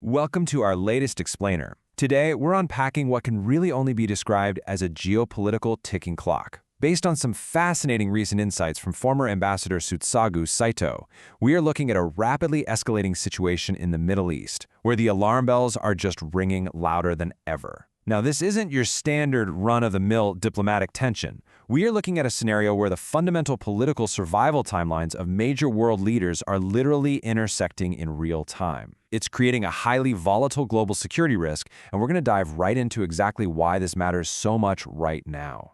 Welcome to our latest explainer. Today, we're unpacking what can really only be described as a geopolitical ticking clock. Based on some fascinating recent insights from former Ambassador Sutsagu Saito, we are looking at a rapidly escalating situation in the Middle East, where the alarm bells are just ringing louder than ever. Now, this isn't your standard run-of-the-mill diplomatic tension. We are looking at a scenario where the fundamental political survival timelines of major world leaders are literally intersecting in real time. It's creating a highly volatile global security risk, and we're going to dive right into exactly why this matters so much right now.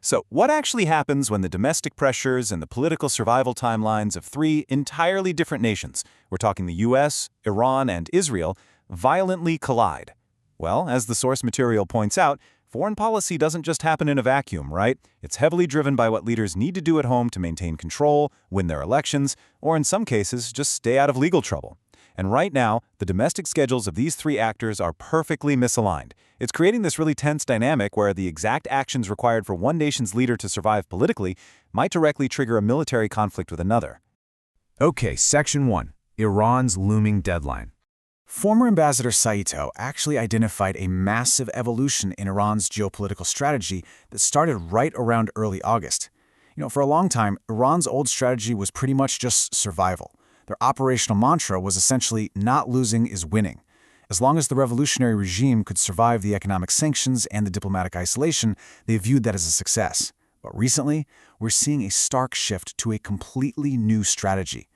So, what actually happens when the domestic pressures and the political survival timelines of three entirely different nations, we're talking the US, Iran, and Israel, violently collide? Well, as the source material points out, foreign policy doesn't just happen in a vacuum, right? It's heavily driven by what leaders need to do at home to maintain control, win their elections, or in some cases, just stay out of legal trouble. And right now, the domestic schedules of these three actors are perfectly misaligned. It's creating this really tense dynamic where the exact actions required for one nation's leader to survive politically might directly trigger a military conflict with another. Okay, Section 1. Iran's looming deadline. Former Ambassador Saito actually identified a massive evolution in Iran's geopolitical strategy that started right around early August. For a long time, Iran's old strategy was pretty much just survival. Their operational mantra was essentially not losing is winning. As long as the revolutionary regime could survive the economic sanctions and the diplomatic isolation, they viewed that as a success. But recently, we're seeing a stark shift to a completely new strategy.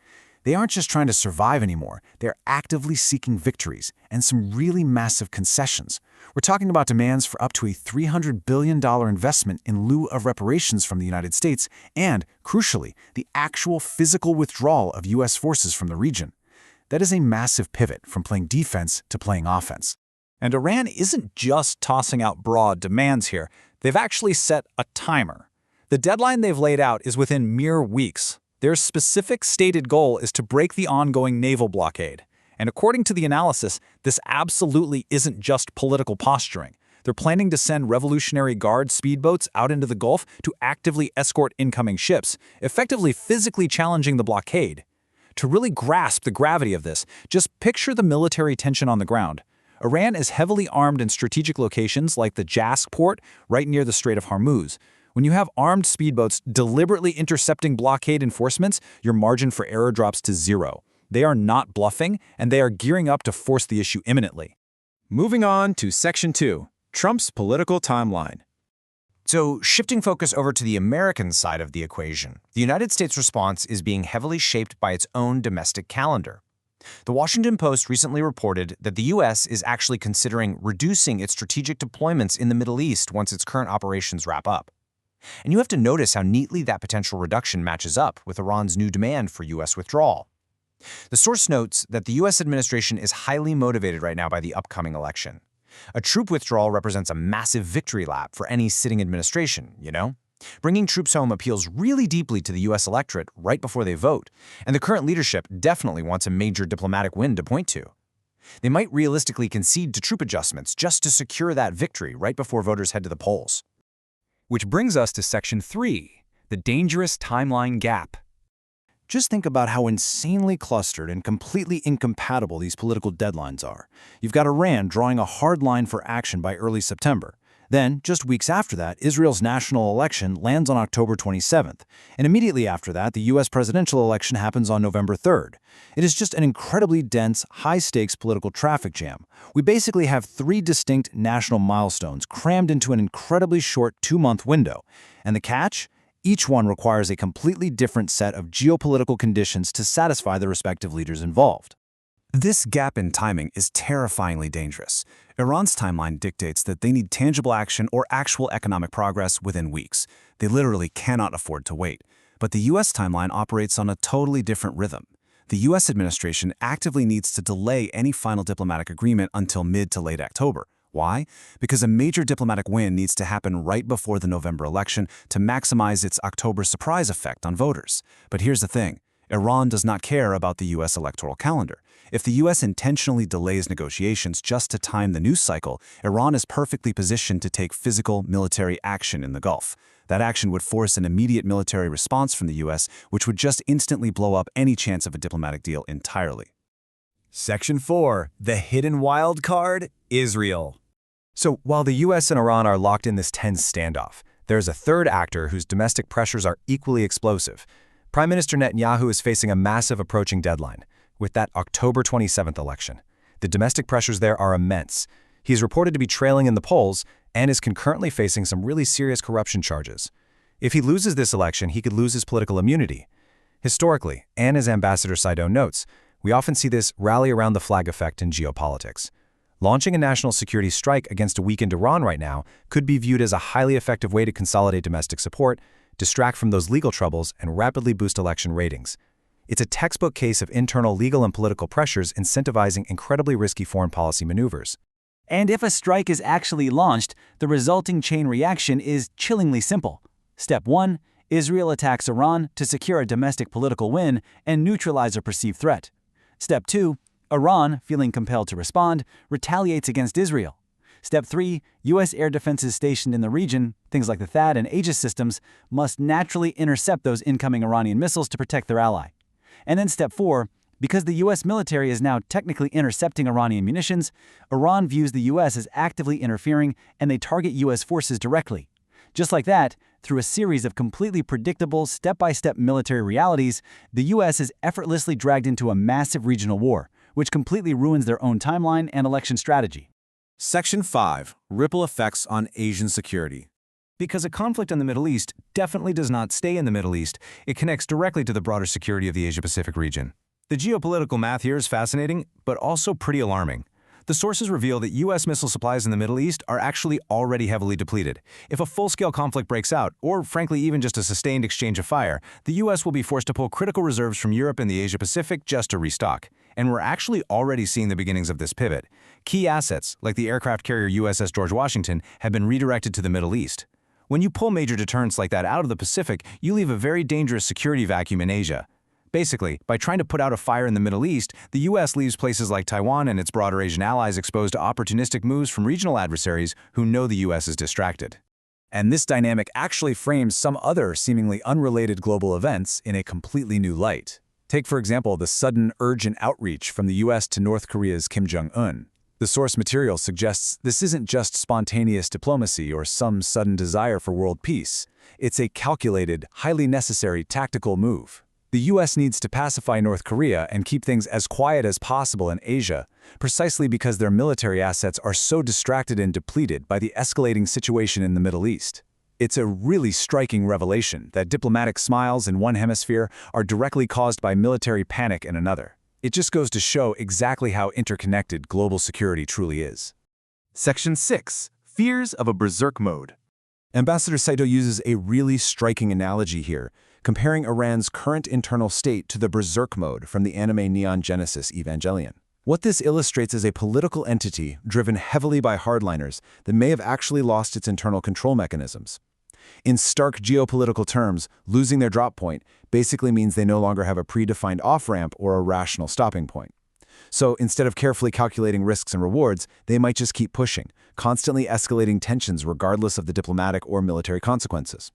They aren't just trying to survive anymore, they're actively seeking victories and some really massive concessions. We're talking about demands for up to a $300 billion investment in lieu of reparations from the United States and, crucially, the actual physical withdrawal of U.S. forces from the region. That is a massive pivot from playing defense to playing offense. And Iran isn't just tossing out broad demands here. They've actually set a timer. The deadline they've laid out is within mere weeks. Their specific stated goal is to break the ongoing naval blockade. And according to the analysis, this absolutely isn't just political posturing. They're planning to send Revolutionary Guard speedboats out into the Gulf to actively escort incoming ships, effectively physically challenging the blockade. To really grasp the gravity of this, just picture the military tension on the ground. Iran is heavily armed in strategic locations like the JEASIL port right near the Strait of Hormuz. When you have armed speedboats deliberately intercepting blockade enforcements, your margin for error drops to zero. They are not bluffing, and they are gearing up to force the issue imminently. Moving on to Section 2, Trump's political timeline. So, shifting focus over to the American side of the equation, the United States' response is being heavily shaped by its own domestic calendar. The Washington Post recently reported that the U.S. is actually considering reducing its strategic deployments in the Middle East once its current operations wrap up. And you have to notice how neatly that potential reduction matches up with Iran's new demand for U.S. withdrawal. The source notes that the U.S. administration is highly motivated right now by the upcoming election. A troop withdrawal represents a massive victory lap for any sitting administration, Bringing troops home appeals really deeply to the U.S. electorate right before they vote, and the current leadership definitely wants a major diplomatic win to point to. They might realistically concede to troop adjustments just to secure that victory right before voters head to the polls. Which brings us to Section 3, the dangerous timeline gap. Just think about how insanely clustered and completely incompatible these political deadlines are. You've got Iran drawing a hard line for action by early September. Then, just weeks after that, Israel's national election lands on October 27th. And immediately after that, the U.S. presidential election happens on November 3rd. It is just an incredibly dense, high-stakes political traffic jam. We basically have three distinct national milestones crammed into an incredibly short 2-month window. And the catch? Each one requires a completely different set of geopolitical conditions to satisfy the respective leaders involved. This gap in timing is terrifyingly dangerous. Iran's timeline dictates that they need tangible action or actual economic progress within weeks. They literally cannot afford to wait. But the U.S. timeline operates on a totally different rhythm. The U.S. administration actively needs to delay any final diplomatic agreement until mid to late October. Why? Because a major diplomatic win needs to happen right before the November election to maximize its October surprise effect on voters. But here's the thing. Iran does not care about the U.S. electoral calendar. If the U.S. intentionally delays negotiations just to time the news cycle, Iran is perfectly positioned to take physical military action in the Gulf. That action would force an immediate military response from the U.S., which would just instantly blow up any chance of a diplomatic deal entirely. Section 4. The hidden wild card, Israel. So while the US and Iran are locked in this tense standoff, there's a third actor whose domestic pressures are equally explosive. Prime Minister Netanyahu is facing a massive approaching deadline, with that October 27th election. The domestic pressures there are immense. He's reported to be trailing in the polls and is concurrently facing some really serious corruption charges. If he loses this election, he could lose his political immunity. Historically, and as Ambassador Saido notes, we often see this rally around the flag effect in geopolitics. Launching a national security strike against a weakened Iran right now could be viewed as a highly effective way to consolidate domestic support, distract from those legal troubles, and rapidly boost election ratings. It's a textbook case of internal legal and political pressures incentivizing incredibly risky foreign policy maneuvers. And if a strike is actually launched, the resulting chain reaction is chillingly simple. Step 1. Israel attacks Iran to secure a domestic political win and neutralize a perceived threat. Step 2. Iran, feeling compelled to respond, retaliates against Israel. Step 3. U.S. air defenses stationed in the region, things like the THAAD and Aegis systems, must naturally intercept those incoming Iranian missiles to protect their ally. And then Step 4. Because the U.S. military is now technically intercepting Iranian munitions, Iran views the U.S. as actively interfering and they target U.S. forces directly. Just like that, through a series of completely predictable step-by-step military realities, the U.S. is effortlessly dragged into a massive regional war, which completely ruins their own timeline and election strategy. Section 5. Ripple effects on Asian security. Because a conflict in the Middle East definitely does not stay in the Middle East, it connects directly to the broader security of the Asia-Pacific region. The geopolitical math here is fascinating, but also pretty alarming. The sources reveal that U.S. missile supplies in the Middle East are actually already heavily depleted. If a full-scale conflict breaks out, or frankly even just a sustained exchange of fire, the U.S. will be forced to pull critical reserves from Europe and the Asia-Pacific just to restock. And we're actually already seeing the beginnings of this pivot. Key assets, like the aircraft carrier USS George Washington, have been redirected to the Middle East. When you pull major deterrents like that out of the Pacific, you leave a very dangerous security vacuum in Asia. Basically, by trying to put out a fire in the Middle East, the U.S. leaves places like Taiwan and its broader Asian allies exposed to opportunistic moves from regional adversaries who know the U.S. is distracted. And this dynamic actually frames some other seemingly unrelated global events in a completely new light. Take, for example, the sudden urgent outreach from the U.S. to North Korea's Kim Jong-un. The source material suggests this isn't just spontaneous diplomacy or some sudden desire for world peace. It's a calculated, highly necessary tactical move. The U.S. needs to pacify North Korea and keep things as quiet as possible in Asia, precisely because their military assets are so distracted and depleted by the escalating situation in the Middle East. It's a really striking revelation that diplomatic smiles in one hemisphere are directly caused by military panic in another. It just goes to show exactly how interconnected global security truly is. Section 6. Fears of a berserk mode. Ambassador Saito uses a really striking analogy here, comparing Iran's current internal state to the berserk mode from the anime Neon Genesis Evangelion. What this illustrates is a political entity driven heavily by hardliners that may have actually lost its internal control mechanisms. In stark geopolitical terms, losing their drop point basically means they no longer have a predefined off-ramp or a rational stopping point. So instead of carefully calculating risks and rewards, they might just keep pushing, constantly escalating tensions regardless of the diplomatic or military consequences.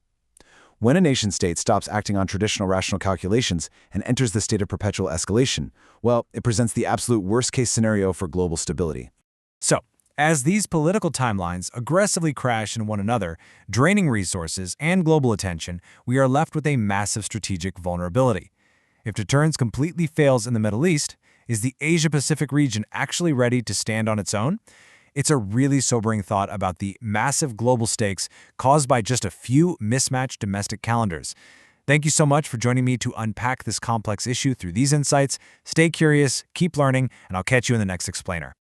When a nation-state stops acting on traditional rational calculations and enters the state of perpetual escalation, well, it presents the absolute worst-case scenario for global stability. So, as these political timelines aggressively crash into one another, draining resources and global attention, we are left with a massive strategic vulnerability. If deterrence completely fails in the Middle East, is the Asia-Pacific region actually ready to stand on its own? It's a really sobering thought about the massive global stakes caused by just a few mismatched domestic calendars. Thank you so much for joining me to unpack this complex issue through these insights. Stay curious, keep learning, and I'll catch you in the next explainer.